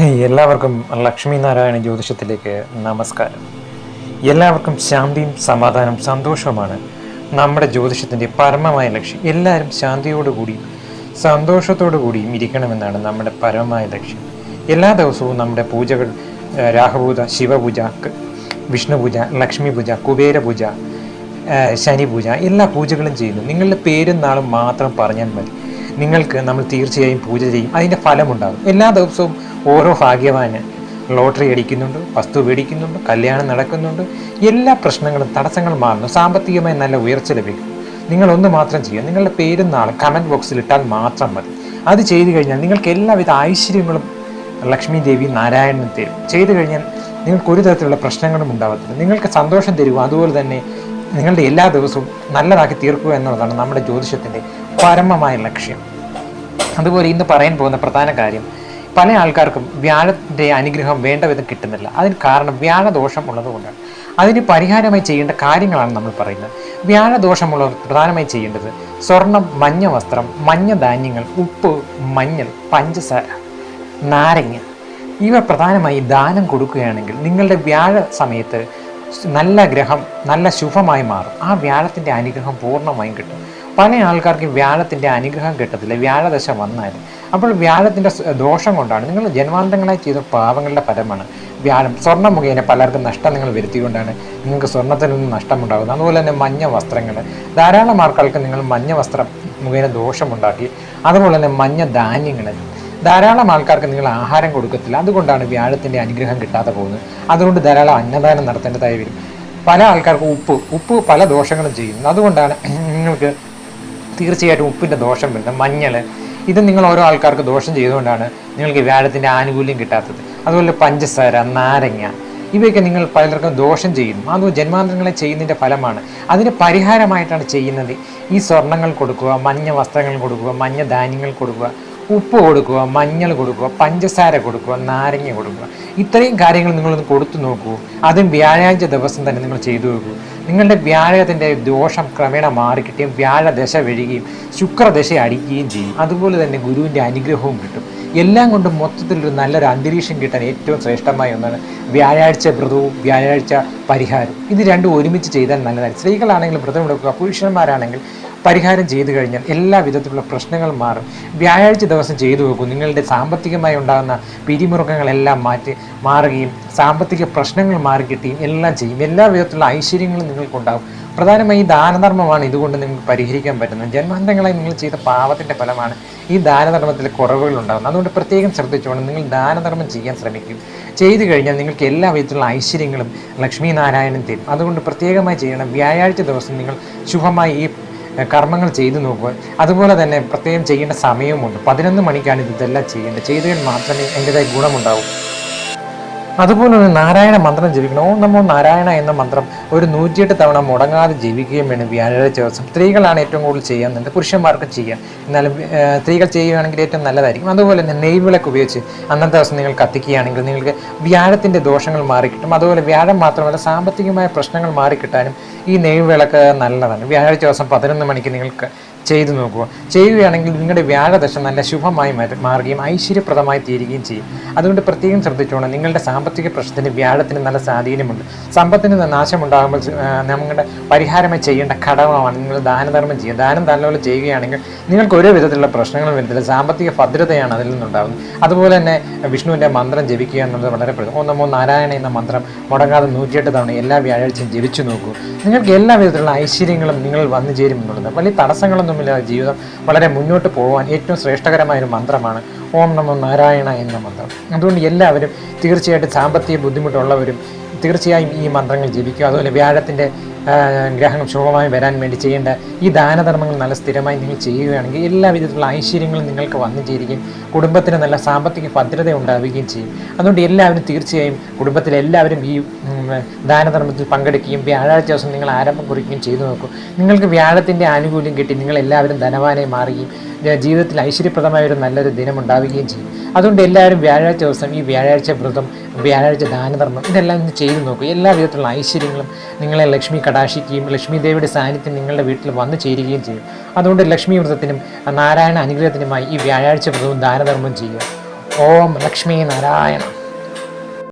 എല്ലാവർക്കും ലക്ഷ്മി നാരായണ ജ്യോതിഷത്തിലേക്ക് നമസ്കാരം. എല്ലാവർക്കും ശാന്തിയും സമാധാനം സന്തോഷവുമാണ് നമ്മുടെ ജ്യോതിഷത്തിൻ്റെ പരമമായ ലക്ഷ്യം. എല്ലാവരും ശാന്തിയോടുകൂടി സന്തോഷത്തോടു കൂടിയും ഇരിക്കണമെന്നാണ് നമ്മുടെ പരമമായ ലക്ഷ്യം. എല്ലാ ദിവസവും നമ്മുടെ പൂജകൾ രാഹുപൂജ, ശിവപൂജ, വിഷ്ണുപൂജ, ലക്ഷ്മി പൂജ, കുബേര പൂജ, ശനി പൂജ, എല്ലാ പൂജകളും ചെയ്യുന്നു. നിങ്ങളുടെ പേരും നാളും മാത്രം പറഞ്ഞാൽ മതി, നിങ്ങൾക്ക് നമ്മൾ തീർച്ചയായും പൂജ ചെയ്യും, അതിൻ്റെ ഫലമുണ്ടാകും. എല്ലാ ദിവസവും ഓരോ ഭാഗ്യവാന് ലോട്ടറി അടിക്കുന്നുണ്ട്, വസ്തു മേടിക്കുന്നുണ്ട്, കല്യാണം നടക്കുന്നുണ്ട്, എല്ലാ പ്രശ്നങ്ങളും തടസ്സങ്ങൾ മാറുന്നു, സാമ്പത്തികമായി നല്ല ഉയർച്ച ലഭിക്കും. നിങ്ങളൊന്ന് മാത്രം ചെയ്യുക, നിങ്ങളുടെ പേരും നാളും കമൻറ്റ് ബോക്സിൽ ഇട്ടാൽ മാത്രം മതി. അത് ചെയ്തു കഴിഞ്ഞാൽ നിങ്ങൾക്ക് എല്ലാവിധ ഐശ്വര്യങ്ങളും ലക്ഷ്മി ദേവി നാരായണൻ തരും. ചെയ്തു കഴിഞ്ഞാൽ നിങ്ങൾക്ക് ഒരു തരത്തിലുള്ള പ്രശ്നങ്ങളും ഉണ്ടാകത്തില്ല. നിങ്ങൾക്ക് സന്തോഷം തരുക, അതുപോലെ തന്നെ നിങ്ങളുടെ എല്ലാ ദിവസവും നല്ലതാക്കി തീർക്കുക എന്നുള്ളതാണ് നമ്മുടെ ജ്യോതിഷത്തിൻ്റെ പരമമായ ലക്ഷ്യം. അതുപോലെ ഇന്ന് പറയാൻ പോകുന്ന പ്രധാന കാര്യം, പല ആൾക്കാർക്കും വ്യാഴത്തിൻ്റെ അനുഗ്രഹം വേണ്ട വിധം കിട്ടുന്നില്ല. അതിന് കാരണം വ്യാഴദോഷം ഉള്ളതുകൊണ്ടാണ്. അതിന് പരിഹാരമായി ചെയ്യേണ്ട കാര്യങ്ങളാണ് നമ്മൾ പറയുന്നത്. വ്യാഴദോഷമുള്ളവർ പ്രധാനമായി ചെയ്യേണ്ടത് സ്വർണം, മഞ്ഞ വസ്ത്രം, മഞ്ഞ ധാന്യങ്ങൾ, ഉപ്പ്, മഞ്ഞൾ, പഞ്ചസാര, നാരങ്ങ ഇവ പ്രധാനമായി ദാനം കൊടുക്കുകയാണെങ്കിൽ നിങ്ങളുടെ വ്യാഴ സമയത്ത് നല്ല ഗ്രഹം നല്ല ശുഭമായി മാറും. ആ വ്യാഴത്തിൻ്റെ അനുഗ്രഹം പൂർണ്ണമായും കിട്ടും. പല ആൾക്കാർക്ക് വ്യാഴത്തിൻ്റെ അനുഗ്രഹം കിട്ടത്തില്ല, വ്യാഴദശ വന്നാലും. അപ്പോൾ വ്യാഴത്തിൻ്റെ ദോഷം കൊണ്ടാണ് നിങ്ങൾ ജന്മാന്തരങ്ങളായി ചെയ്ത പാപങ്ങളുടെ ഫലമാണ് വ്യാഴം. സ്വർണ്ണം മുഖേന പലർക്കും നഷ്ടം നിങ്ങൾ വരുത്തിക്കൊണ്ടാണ് നിങ്ങൾക്ക് സ്വർണ്ണത്തിൽ നിന്ന് നഷ്ടമുണ്ടാകുന്നത്. അതുപോലെ തന്നെ മഞ്ഞ വസ്ത്രങ്ങൾ, ധാരാളം ആൾക്കാർക്ക് നിങ്ങൾ മഞ്ഞ വസ്ത്രം മുഖേന ദോഷമുണ്ടാക്കി. അതുപോലെ തന്നെ മഞ്ഞ ധാന്യങ്ങൾ, ധാരാളം ആൾക്കാർക്ക് നിങ്ങൾ ആഹാരം കൊടുക്കത്തില്ല, അതുകൊണ്ടാണ് വ്യാഴത്തിൻ്റെ അനുഗ്രഹം കിട്ടാതെ പോകുന്നത്. അതുകൊണ്ട് ധാരാളം അന്നദാനം നടത്തേണ്ടതായി വരും. പല ആൾക്കാർക്ക് ഉപ്പ് പല ദോഷങ്ങളും ചെയ്യുന്നു, അതുകൊണ്ടാണ് നിങ്ങൾക്ക് തീർച്ചയായിട്ടും ഉപ്പിൻ്റെ ദോഷം വരുന്നത്. മഞ്ഞൾ, ഇത് നിങ്ങൾ ഓരോ ആൾക്കാർക്ക് ദോഷം ചെയ്തുകൊണ്ടാണ് നിങ്ങൾക്ക് വ്യാഴത്തിൻ്റെ ആനുകൂല്യം കിട്ടാത്തത്. അതുപോലെ പഞ്ചസാര, നാരങ്ങ ഇവയൊക്കെ നിങ്ങൾ പലർക്കും ദോഷം ചെയ്യുന്നു. അത് ജന്മാന്തരങ്ങളെ ചെയ്യുന്നതിൻ്റെ ഫലമാണ്. അതിന് പരിഹാരമായിട്ടാണ് ചെയ്യുന്നത്. ഈ സ്വർണ്ണങ്ങൾ കൊടുക്കുക, മഞ്ഞ വസ്ത്രങ്ങൾ കൊടുക്കുക, മഞ്ഞ ധാന്യങ്ങൾ കൊടുക്കുക, ഉപ്പ് കൊടുക്കുക, മഞ്ഞൾ കൊടുക്കുക, പഞ്ചസാര കൊടുക്കുക, നാരങ്ങ കൊടുക്കുക. ഇത്രയും കാര്യങ്ങൾ നിങ്ങളൊന്ന് കൊടുത്തു നോക്കൂ. അതും വ്യാഴാഴ്ച ദിവസം തന്നെ നിങ്ങൾ ചെയ്തു നോക്കൂ. നിങ്ങളുടെ വ്യാഴത്തിൻ്റെ ദോഷം ക്രമേണ മാറിക്കിട്ടുകയും വ്യാഴദശ വരികയും ശുക്രദശ അടിക്കുകയും ചെയ്യും. അതുപോലെ തന്നെ ഗുരുവിൻ്റെ അനുഗ്രഹവും കിട്ടും. എല്ലാം കൊണ്ടും മൊത്തത്തിലൊരു നല്ലൊരു അന്തരീക്ഷം കിട്ടാൻ ഏറ്റവും ശ്രേഷ്ഠമായ ഒന്നാണ് വ്യാഴാഴ്ച വ്രതവും വ്യാഴാഴ്ച പരിഹാരം. ഇത് രണ്ടും ഒരുമിച്ച് ചെയ്താൽ നല്ലതാണ്. സ്ത്രീകളാണെങ്കിൽ വ്രതം എടുക്കുക, പുരുഷന്മാരാണെങ്കിൽ പരിഹാരം ചെയ്തു കഴിഞ്ഞാൽ എല്ലാ വിധത്തിലുള്ള പ്രശ്നങ്ങളും മാറും. വ്യാഴാഴ്ച ദിവസം ചെയ്തു നോക്കൂ. നിങ്ങളുടെ സാമ്പത്തികമായി ഉണ്ടാകുന്ന പിരിമുറുക്കങ്ങളെല്ലാം മാറുകയും സാമ്പത്തിക പ്രശ്നങ്ങൾ മാറിക്കിട്ടുകയും എല്ലാം ചെയ്യും. എല്ലാ വിധത്തിലുള്ള ഐശ്വര്യങ്ങളും നിങ്ങൾക്കുണ്ടാകും. പ്രധാനമായി ദാനധർമ്മമാണ് ഇതുകൊണ്ട് നിങ്ങൾക്ക് പരിഹരിക്കാൻ പറ്റുന്നത്. ജന്മാന്തരങ്ങളായി നിങ്ങൾ ചെയ്ത പാപത്തിൻ്റെ ഫലമാണ് ഈ ദാനധർമ്മത്തിൽ കുറവുകൾ ഉണ്ടാകുന്നത്. അതുകൊണ്ട് പ്രത്യേകം ശ്രദ്ധിച്ചുകൊണ്ട് നിങ്ങൾ ദാനധർമ്മം ചെയ്യാൻ ശ്രമിക്കും. ചെയ്തു കഴിഞ്ഞാൽ നിങ്ങൾക്ക് എല്ലാ വിധത്തിലുള്ള ഐശ്വര്യങ്ങളും ലക്ഷ്മി നാരായണൻ തരും. അതുകൊണ്ട് പ്രത്യേകമായി ചെയ്യണം. വ്യാഴാഴ്ച ദിവസം നിങ്ങൾ ശുഭമായി ഈ കർമ്മങ്ങൾ ചെയ്തു നോക്കുക. അതുപോലെ തന്നെ പ്രത്യേകം ചെയ്യേണ്ട സമയവുമുണ്ട്. 11 മണിക്കാണ് ഇതെല്ലാം ചെയ്യേണ്ടത്. ചെയ്താൽ മാത്രമേ അതിൻ്റെതായ ഗുണമുണ്ടാവൂ. അതുപോലെ തന്നെ നാരായണ മന്ത്രം ജപിക്കണം. ഓം നമോ നാരായണ എന്ന മന്ത്രം ഒരു 108 തവണ മുടങ്ങാതെ ജപിക്കുകയും വേണം വ്യാഴാഴ്ച ദിവസം. സ്ത്രീകളാണ് ഏറ്റവും കൂടുതൽ ചെയ്യാറുണ്ട്, പുരുഷന്മാർക്ക് ചെയ്യാം. എന്നാലും സ്ത്രീകൾ ചെയ്യുകയാണെങ്കിൽ ഏറ്റവും നല്ലതായിരിക്കും. അതുപോലെ തന്നെ നെയ്വിളക്ക് ഉപയോഗിച്ച് അന്നത്തെ ദിവസം നിങ്ങൾ കത്തിക്കുകയാണെങ്കിൽ നിങ്ങൾക്ക് വ്യാഴത്തിൻ്റെ ദോഷങ്ങൾ മാറിക്കിട്ടും. അതുപോലെ വ്യാഴം മാത്രമല്ല സാമ്പത്തികമായ പ്രശ്നങ്ങൾ മാറിക്കിട്ടാനും ഈ നെയ്വിളക്ക് നല്ലതാണ്. വ്യാഴാഴ്ച ദിവസം 11 മണിക്ക് നിങ്ങൾക്ക് ചെയ്തു നോക്കുക. ചെയ്യുകയാണെങ്കിൽ നിങ്ങളുടെ വ്യാഴദശ നല്ല ശുഭമായി മാറുകയും ഐശ്വര്യപ്രദമായി തീരുകയും ചെയ്യും. അതുകൊണ്ട് പ്രത്യേകം ശ്രദ്ധിച്ചോണം. നിങ്ങളുടെ സാമ്പത്തിക പ്രശ്നത്തിന് വ്യാഴത്തിന് നല്ല സ്വാധീനമുണ്ട്. സമ്പത്തിന് നാശമുണ്ടാകുമ്പോൾ നമ്മുടെ പരിഹാരമായി ചെയ്യേണ്ട ഘടകമാണ് നിങ്ങൾ ദാനധർമ്മം ചെയ്യുക. ദാനം നല്ലപോലെ ചെയ്യുകയാണെങ്കിൽ നിങ്ങൾക്ക് ഓരോ വിധത്തിലുള്ള പ്രശ്നങ്ങളും വരുന്നില്ല. സാമ്പത്തിക ഭദ്രതയാണ് അതിൽ നിന്നുണ്ടാകുന്നത്. അതുപോലെ തന്നെ വിഷ്ണുവിൻ്റെ മന്ത്രം ജപിക്കുക എന്നുള്ളത് വളരെ പ്രധാനം. ഓം നമോ നാരായണ എന്ന മന്ത്രം മുടങ്ങാതെ 108 തവണ എല്ലാ വ്യാഴാഴ്ചയും ജപിച്ചു നോക്കൂ. നിങ്ങൾക്ക് എല്ലാ വിധത്തിലുള്ള ഐശ്വര്യങ്ങളും നിങ്ങൾ വന്നു ചേരും എന്നുള്ളത്. വലിയ തടസ്സങ്ങളൊന്നും ജീവിതം വളരെ മുന്നോട്ട് പോകാൻ ഏറ്റവും ശ്രേഷ്ഠകരമായൊരു മന്ത്രമാണ് ഓം നമോ നാരായണ എന്ന മന്ത്രം. അതുകൊണ്ട് എല്ലാവരും തീർച്ചയായിട്ടും സാമ്പത്തിക ബുദ്ധിമുട്ടുള്ളവരും തീർച്ചയായും ഈ മന്ത്രങ്ങൾ ജപിക്കുക. അതുപോലെ വ്യാഴത്തിൻ്റെ ഗ്രഹങ്ങൾ ശുഭമായി വരാൻ വേണ്ടി ചെയ്യേണ്ട ഈ ദാനധർമ്മങ്ങൾ നല്ല സ്ഥിരമായി നിങ്ങൾ ചെയ്യുകയാണെങ്കിൽ എല്ലാ വിധത്തിലുള്ള ഐശ്വര്യങ്ങളും നിങ്ങൾക്ക് വന്നു ചേരുകയും കുടുംബത്തിന് നല്ല സാമ്പത്തിക ഭദ്രത ഉണ്ടാവുകയും ചെയ്യും. അതുകൊണ്ട് എല്ലാവരും തീർച്ചയായും കുടുംബത്തിലെല്ലാവരും ഈ ദാനധർമ്മത്തിൽ പങ്കെടുക്കുകയും വ്യാഴാഴ്ച ദിവസം നിങ്ങൾ ആരംഭം കുറിക്കുകയും ചെയ്തു നോക്കൂ. നിങ്ങൾക്ക് വ്യാഴത്തിൻ്റെ ആനുകൂല്യം കിട്ടി നിങ്ങളെല്ലാവരും ധനവാനായി മാറുകയും ജീവിതത്തിൽ ഐശ്വര്യപ്രദമായ ഒരു നല്ലൊരു ദിനം ഉണ്ടാവുകയും ചെയ്യും. അതുകൊണ്ട് എല്ലാവരും വ്യാഴാഴ്ച ദിവസം ഈ വ്യാഴാഴ്ച വ്രതം, വ്യാഴാഴ്ച ദാനധർമ്മം ഇതെല്ലാം ഒന്ന് ചെയ്തു നോക്കുക. എല്ലാ വിധത്തിലുള്ള ഐശ്വര്യങ്ങളും നിങ്ങളെ ലക്ഷ്മി കടാക്ഷിക്കുകയും ലക്ഷ്മി ദേവിയുടെ സാന്നിധ്യം നിങ്ങളുടെ വീട്ടിൽ വന്നു ചേരുകയും ചെയ്യും. അതുകൊണ്ട് ലക്ഷ്മി വ്രതത്തിനും നാരായണ അനുഗ്രഹത്തിനുമായി ഈ വ്യാഴാഴ്ച വ്രതവും ദാനധർമ്മം ചെയ്യുക. ഓം ലക്ഷ്മി നാരായണ.